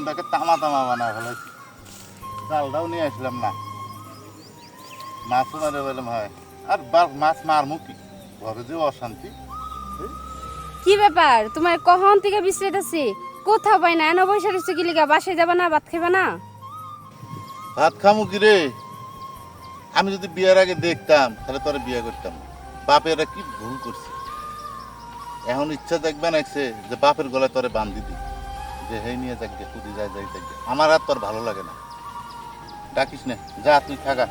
জীবনটাকে তামা তামা বানায় ফেলেছি। জালটাও নিয়ে আসলাম না, মাছও মারে বললাম হয়। আর মাছ মারমু কি, ঘরে যে অশান্তি। কি ব্যাপার, তোমার কখন থেকে বিশ্রাইতেছি, কোথাও পাই না। এনে বসে রয়েছে কি লিগা? বাসায় যাবা না? ভাত খাইবা না? ভাত খামু কি রে? আমি যদি বিয়ের আগে দেখতাম তাহলে তোরে বিয়ে করতাম। বাপেরা কি ভুল করছে, এখন ইচ্ছা দেখবে নাকছে যে বাপের গলায় তোরে বান্ধি দি, যে হেই নিয়ে যাকে খুদি যায় যাই থাকবে। আমার আর তোর ভালো লাগে না, ডাকিস না, যা তুই থাকা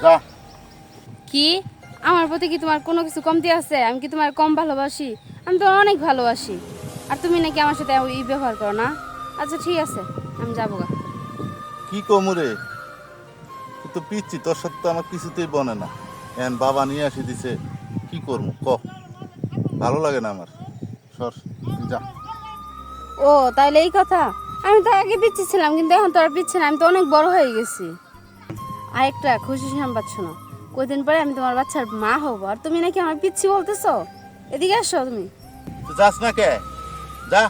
যা। কি আমার প্রতি কি তোমার কোনো কিছু কমতি আছে? আমি কি তোমার কম ভালোবাসি? আমি তো অনেক ভালোবাসি। আর তুমি নাকি আমার সাথে এই ব্যবহার করো না। আচ্ছা ঠিক আছে, আমি যাবো গা। কি কমু রে, তুই তো পিচ্ছি, তোর সাথে তো আমার কিছুতেই বনে না। এখন বাবা নিয়ে আসি দিছে, কি করবো ক, ভালো লাগে না আমার। সর তুই যা। ও তাইলে এই কথা। আমি তো আগে পিচ্ছি ছিলাম, কিন্তু এখন তো আর পিচ্ছি না, আমি তো অনেক বড় হয়ে গেছি। আরেকটা খুশি সংবাদ শোনো, কয়দিন পরে আমি তোমার বাচ্চার মা হবো, আর তুমি নাকি আমার পিচ্ছি বলতেছো। এদিকে আসো তুমি। তুই যাস না কে, যা,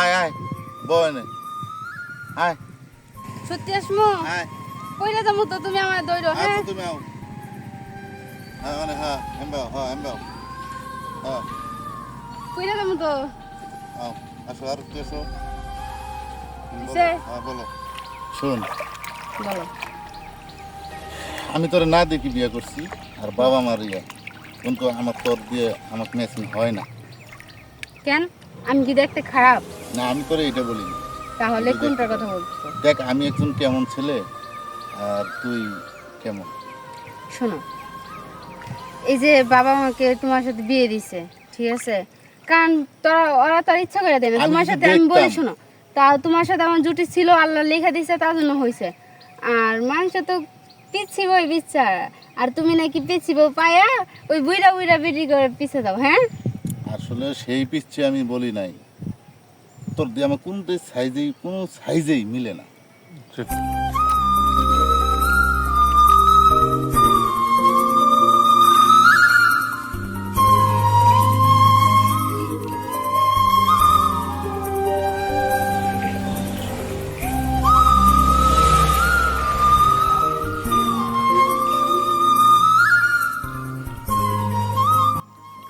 আয় আয় বয় আয় সত্যি আসমো? আয়। কইলে যাবো তো, তুমি আমার দৌড়ো। হ্যাঁ আচ্ছা তুমি আও, হ্যাঁ মানে হ্যাঁ এমবাও, হ্যাঁ এমবাও, হ্যাঁ কইলে যাবো তো। আও, আসো আর কি আসো। বলো, সে হ্যাঁ বলো। শোন, বলো। আমি তোরে না দেখি বিয়ে করছি, আর বাবা মার ইয়া, কিন্তু আমার তোর দিয়ে আমাকে ম্যাচিং হয় না। কেন, আমি কি দেখতে খারাপ? না আমি তোরে এটা বলিনি। তাহলে কিন্তু কোনটার দেখতে কথা বলছো? দেখ আমি একজন কেমন ছেলে, আর তুই কেমন। শোনো, এই যে বাবা মাকে তোমার সাথে বিয়ে দিছে, ঠিক আছে, কারণ ওরা তার ইচ্ছা করে দেবে আমি তোমার যদি সাথে। আমি বলি দেখতাম। শোনো, তা তোমার সাথে আমার জুটি ছিল, আল্লাহ লেখা দিছে, তার জন্য হয়েছে। আর মানুষ তো পিচ্ছি বই বিচার, আর তুমি নাকি পিচ্ছি বউ পায়া ওই বুইরা বুইরা বিড়ি করে পিছে দাও। হ্যাঁ আসলে সেই পিচ্ছে আমি বলি নাই, তোর দিয়ে আমার কোনো সাইজেই মিলে না।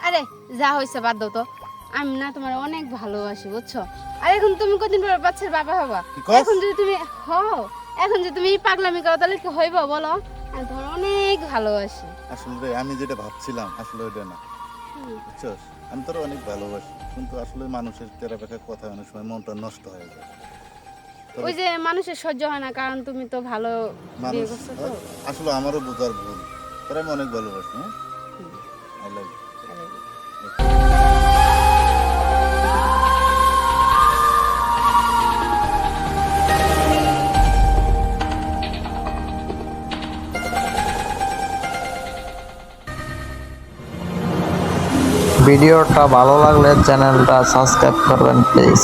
আরে যা হয়েছে বাদ দাও তো। আমি না তোমার অনেক ভালোবাসি, বুঝছো? আর এখন তুমি কদিন পর বাচ্চার বাবা হবা। কি কস? এখন যদি তুমি এখন যদি তুমি এই পাগলামি করো তাহলে কি হইব বলো? আমি তোমার অনেক ভালোবাসি। আসলে রে আমি যেটা ভাবছিলাম আসলে ওইটা না, বুঝছস? আমি তোর অনেক ভালোবাসি, কিন্তু আসলে মানুষের তেরা বেকা কথা অনেক সময় মনটা নষ্ট হয়ে যায়। তবে ওই যে মানুষের সহ্য হয় না, কারণ তুমি তো ভালো বিয়ে মানুষ করছো তো। আসলে আমারও বোঝার ভুল, তোর আমি অনেক ভালোবাসি। হ্যাঁ, আই লাভ ইউ। ভিডিওটা ভালো লাগলে চ্যানেলটা সাবস্ক্রাইব করবেন প্লিজ।